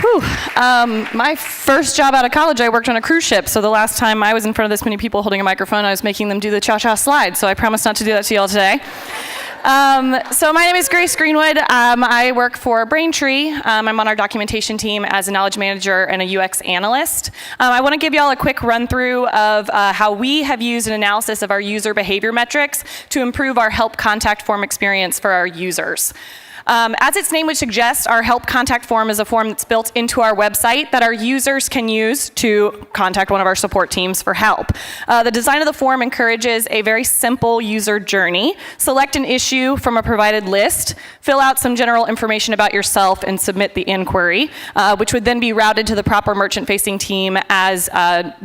Whew. My first job out of college, I worked on a cruise ship. So the last time I was in front of this many people holding a microphone, I was making them do the cha-cha slide. So I promise not to do that to y'all today. So my name is Grace Greenwood. I work for Braintree. I'm on our documentation team as a knowledge manager and a UX analyst. I want to give y'all a quick run through of how we have used an analysis of our user behavior metrics to improve our help contact form experience for our users. As its name would suggest, our help contact form is a form that's built into our website that our users can use to contact one of our support teams for help. The design of the form encourages a very simple user journey. Select an issue from a provided list, fill out some general information about yourself, and submit the inquiry, which would then be routed to the proper merchant-facing team as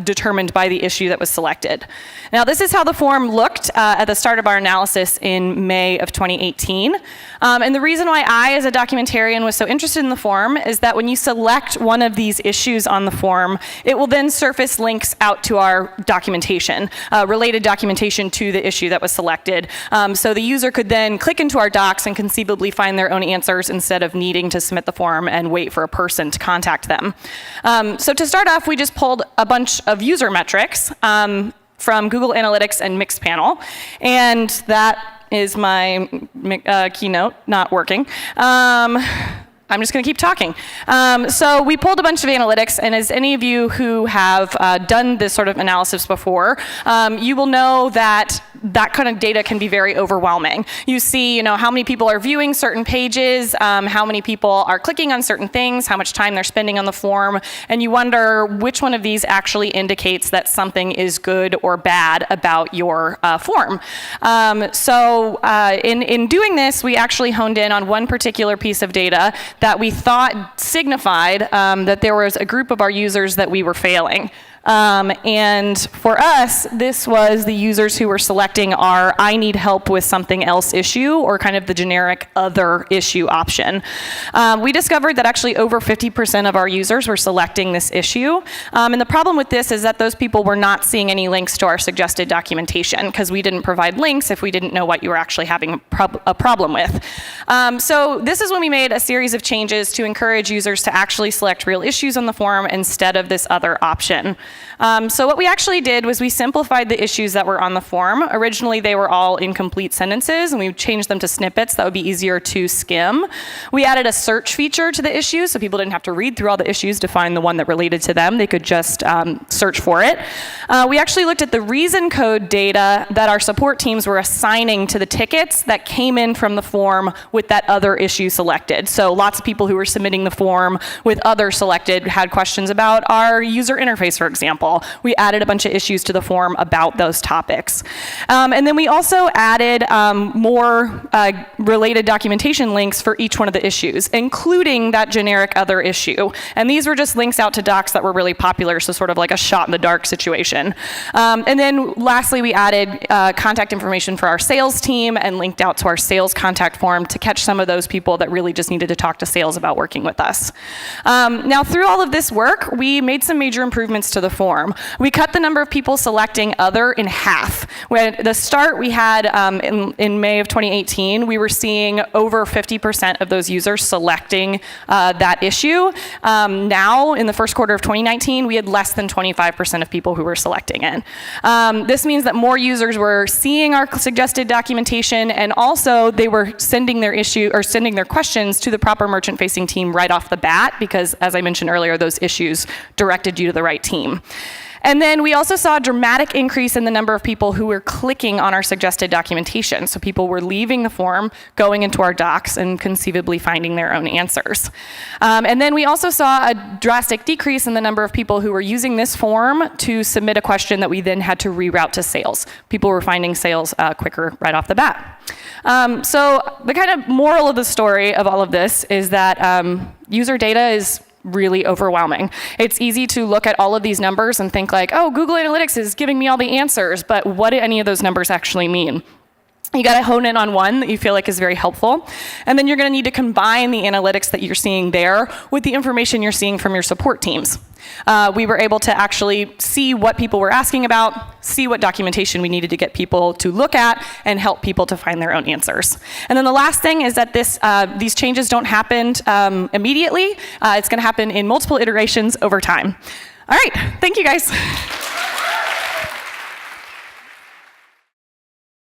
determined by the issue that was selected. Now, this is how the form looked at the start of our analysis in May of 2018. And the reason why I, as a documentarian, was so interested in the form is that when you select one of these issues on the form, it will then surface links out to our documentation, related documentation to the issue that was selected. So the user could then click into our docs and conceivably find their own answers instead of needing to submit the form and wait for a person to contact them. So to start off, we just pulled a bunch of user metrics from Google Analytics and Mixpanel, and that is my keynote not working. I'm just going to keep talking. So we pulled a bunch of analytics, and as any of you who have done this sort of analysis before, you will know that that kind of data can be very overwhelming. You see, how many people are viewing certain pages, how many people are clicking on certain things, how much time they're spending on the form, and you wonder which one of these actually indicates that something is good or bad about your form. In doing this, we actually honed in on one particular piece of data that we thought signified that there was a group of our users that we were failing. And for us, this was the users who were selecting our I need help with something else issue, or kind of the generic other issue option. We discovered that actually over 50% of our users were selecting this issue. And the problem with this is that those people were not seeing any links to our suggested documentation, because we didn't provide links if we didn't know what you were actually having a problem with. So this is when we made a series of changes to encourage users to actually select real issues on the form instead of this other option. So what we actually did was we simplified the issues that were on the form. Originally, they were all incomplete sentences, and we changed them to snippets that would be easier to skim. We added a search feature to the issue, so people didn't have to read through all the issues to find the one that related to them. They could just search for it. We actually looked at the reason code data that our support teams were assigning to the tickets that came in from the form with that other issue selected. So lots of people who were submitting the form with other selected had questions about our user interface, for example. We added a bunch of issues to the form about those topics. And then we also added more related documentation links for each one of the issues, including that generic other issue. And these were just links out to docs that were really popular, so sort of like a shot in the dark situation. And then lastly, we added contact information for our sales team and linked out to our sales contact form to catch some of those people that really just needed to talk to sales about working with us. Now, through all of this work, we made some major improvements to the form. We cut the number of people selecting other in half. At the start we had in May of 2018, we were seeing over 50% of those users selecting that issue. Now, in the first quarter of 2019, we had less than 25% of people who were selecting it. This means that more users were seeing our suggested documentation, and also they were sending their issue or sending their questions to the proper merchant-facing team right off the bat, because, as I mentioned earlier, those issues directed you to the right team. And then we also saw a dramatic increase in the number of people who were clicking on our suggested documentation. So people were leaving the form, going into our docs, and conceivably finding their own answers. And then we also saw a drastic decrease in the number of people who were using this form to submit a question that we then had to reroute to sales. People were finding sales quicker right off the bat. So the kind of moral of the story of all of this is that user data is really overwhelming. It's easy to look at all of these numbers and think like, oh, Google Analytics is giving me all the answers, but what do any of those numbers actually mean? You got to hone in on one that you feel like is very helpful. And then you're going to need to combine the analytics that you're seeing there with the information you're seeing from your support teams. We were able to actually see what people were asking about, see what documentation we needed to get people to look at, and help people to find their own answers. And then the last thing is that these changes don't happen immediately. It's going to happen in multiple iterations over time. All right, thank you guys.